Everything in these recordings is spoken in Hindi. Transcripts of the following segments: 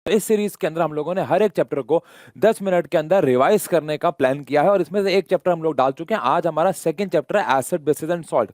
तो इस सीरीज के अंदर हम लोगों ने हर एक चैप्टर को 10 मिनट के अंदर रिवाइज करने का प्लान किया है और इसमें से एक चैप्टर हम लोग डाल चुके हैं। आज हमारा सेकंड चैप्टर है एसिड बेसिस एंड सॉल्ट।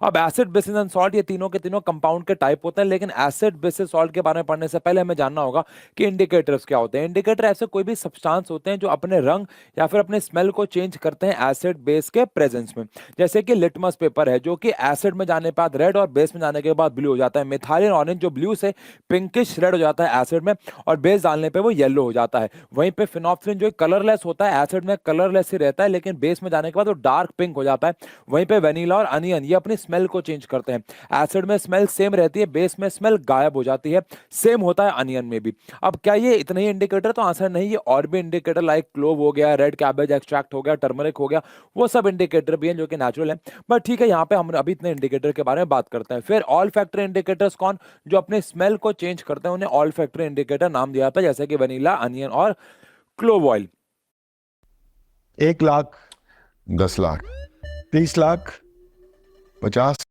अब एसिड बेसिस एंड सॉल्ट ये तीनों के तीनों कंपाउंड के टाइप होते हैं, लेकिन एसिड बेसिस सॉल्ट के बारे में पढ़ने से पहले हमें जानना होगा कि इंडिकेटर्स क्या होते हैं। इंडिकेटर ऐसे कोई भी सब्सटेंस होते हैं जो अपने रंग या फिर अपने स्मेल को चेंज करते हैं एसिड बेस के प्रेजेंस में। जैसे कि लिटमस पेपर है जो कि एसिड में जाने के बाद रेड और बेस में जाने के बाद ब्लू हो जाता है। मिथाइल ऑरेंज जो ब्लू से पिंकिश रेड हो जाता है एसिड में और बेस डालने पे वो येलो हो जाता है। वहीं पे फिनोप्सिलिन जो कलरलेस होता है, एसिड में कलरलेस ही रहता है लेकिन बेस में जाने के बाद वो डार्क पिंक हो जाता है। वहीं पे वेनिला और अनियन ये अपनी स्मेल को चेंज करते हैं। एसिड में स्मेल सेम रहती है, बेस में स्मेल गायब हो जाती है। सेम होता है अनियन में भी। अब क्या ये इतने ही इंडिकेटर? तो आंसर नहीं, ये और भी इंडिकेटर लाइक क्लोव हो गया, रेड कैबेज एक्सट्रैक्ट हो गया, टर्मरिक हो गया, वो सब इंडिकेटर भी हैं जो कि नेचुरल है। बट ठीक है, यहाँ पे हम अभी इतने इंडिकेटर के बारे में बात करते हैं। फिर ऑल फैक्टर इंडिकेटर्स कौन? जो अपने स्मेल को चेंज करते हैं उन्हें ऑल फैक्टर इंडिकेटर नाम दिया जाता है, जैसे कि वनीला, अनियन और क्लोव ऑयल। 1 लाख, 10 लाख, 30 लाख, 50।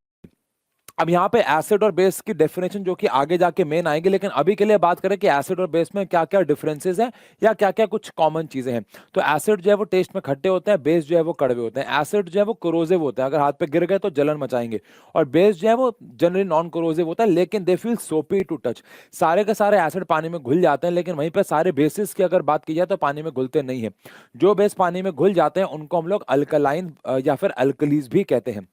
अब यहाँ पे एसिड और बेस की डेफिनेशन जो कि आगे जाके मेन आएगी, लेकिन अभी के लिए बात करें कि एसिड और बेस में क्या क्या डिफरेंसेस हैं या क्या क्या कुछ कॉमन चीजें हैं। तो एसिड जो है वो टेस्ट में खट्टे होते हैं, बेस जो है वो कड़वे होते हैं। एसिड जो है वो कोरोसिव होते हैं, अगर हाथ पे गिर गए तो जलन मचाएंगे। और बेस जो है वो जनरली नॉन कोरोसिव होता है लेकिन दे फील सोपी टू टच। सारे के सारे एसिड पानी में घुल जाते हैं, लेकिन वहीं पर सारे बेसिस की अगर बात की जाए तो पानी में घुलते नहीं है। जो बेस पानी में घुल जाते हैं उनको हम लोग अल्कलाइन या फिर अल्कलीज भी कहते हैं।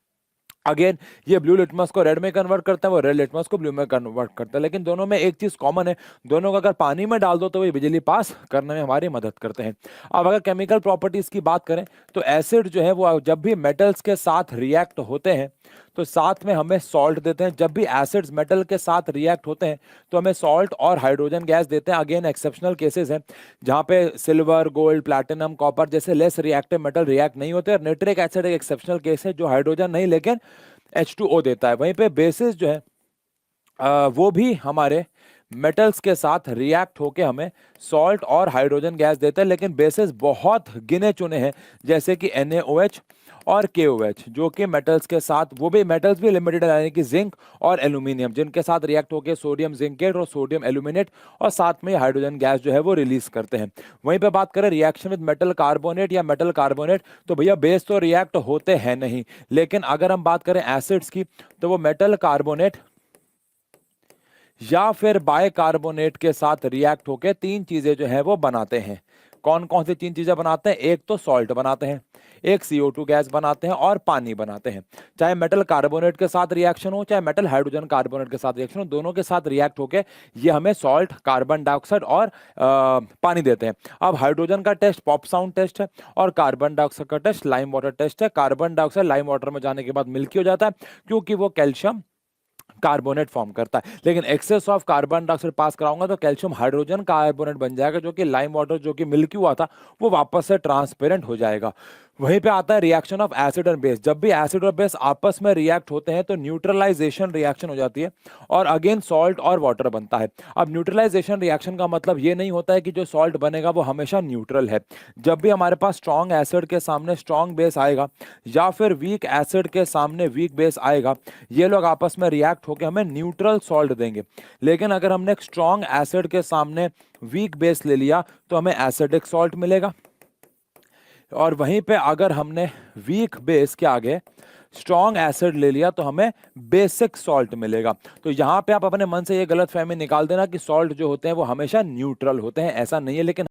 अगेन ये ब्लू लिटमस को रेड में कन्वर्ट करता है, वो रेड लिटमस को ब्लू में कन्वर्ट करता है, लेकिन दोनों में एक चीज कॉमन है, दोनों को अगर पानी में डाल दो तो वो बिजली पास करने में हमारी मदद करते हैं। अब अगर केमिकल प्रॉपर्टीज की बात करें तो एसिड जो है वो जब भी मेटल्स के साथ रिएक्ट होते हैं तो साथ में हमें सॉल्ट देते हैं। जब भी एसिड्स मेटल के साथ रिएक्ट होते हैं तो हमें सॉल्ट और हाइड्रोजन गैस देते हैं। अगेन एक्सेप्शनल केसेस हैं जहां पे सिल्वर, गोल्ड, प्लैटिनम, कॉपर जैसे लेस रिएक्टिव मेटल रिएक्ट नहीं होते। और नाइट्रिक एसिड एक एक्सेप्शनल केस है जो हाइड्रोजन नहीं लेकिन H2O देता है। वहीं पे बेसिस जो है वो भी हमारे मेटल्स के साथ रिएक्ट होके हमें सॉल्ट और हाइड्रोजन गैस देते हैं, लेकिन बेसिस बहुत गिने चुने हैं जैसे कि NaOH और KOH जो कि मेटल्स के साथ, वो भी मेटल्स भी लिमिटेड है, यानी कि जिंक और एल्यूमिनियम, जिनके साथ रिएक्ट होकर सोडियम जिंकेट और सोडियम एल्यूमिनेट और साथ में हाइड्रोजन गैस जो है वो रिलीज करते हैं। वहीं पे बात करें रिएक्शन विद मेटल कार्बोनेट या मेटल कार्बोनेट, तो भैया बेस तो रिएक्ट होते हैं नहीं, लेकिन अगर हम बात करें एसिड्स की तो वो मेटल कार्बोनेट या फिर बाइकार्बोनेट के साथ रिएक्ट होकर तीन चीजें जो है वो बनाते हैं। कौन कौन सी तीन चीजें बनाते हैं? एक तो सॉल्ट बनाते हैं, एक CO2 गैस बनाते हैं और पानी बनाते हैं। चाहे मेटल कार्बोनेट के साथ रिएक्शन हो चाहे मेटल हाइड्रोजन कार्बोनेट के साथ रिएक्शन हो, दोनों के साथ रिएक्ट होके ये हमें सॉल्ट, कार्बन डाइऑक्साइड और पानी देते हैं। अब हाइड्रोजन का टेस्ट पॉप साउंड टेस्ट है और कार्बन डाइऑक्साइड का टेस्ट लाइम वाटर टेस्ट है। कार्बन डाइऑक्साइड लाइम वाटर में जाने के बाद मिल्की हो जाता है क्योंकि वो कैल्शियम कार्बोनेट फॉर्म करता है। लेकिन एक्सेस ऑफ कार्बन डाइऑक्साइड पास कराऊंगा तो कैल्शियम हाइड्रोजन कार्बोनेट बन जाएगा, जो कि लाइम वाटर जो कि मिल्की हुआ था वो वापस से ट्रांसपेरेंट हो जाएगा। वहीं पे आता है रिएक्शन ऑफ एसिड और बेस। जब भी एसिड और बेस आपस में रिएक्ट होते हैं तो न्यूट्रलाइजेशन रिएक्शन हो जाती है और अगेन सॉल्ट और वाटर बनता है। अब न्यूट्रलाइजेशन रिएक्शन का मतलब ये नहीं होता है कि जो सॉल्ट बनेगा वो हमेशा न्यूट्रल है। जब भी हमारे पास स्ट्रॉन्ग एसिड के सामने स्ट्रॉन्ग बेस आएगा या फिर वीक एसिड के सामने वीक बेस आएगा, ये लोग आपस में रिएक्ट होकर हमें न्यूट्रल सॉल्ट देंगे। लेकिन अगर हमने एक स्ट्रॉन्ग एसिड के सामने वीक बेस ले लिया तो हमें एसिडिक सॉल्ट मिलेगा, और वहीं पे अगर हमने वीक बेस के आगे स्ट्रॉन्ग एसिड ले लिया तो हमें बेसिक सॉल्ट मिलेगा। तो यहाँ पे आप अपने मन से ये गलत फहमी निकाल देना कि सॉल्ट जो होते हैं वो हमेशा न्यूट्रल होते हैं, ऐसा नहीं है। लेकिन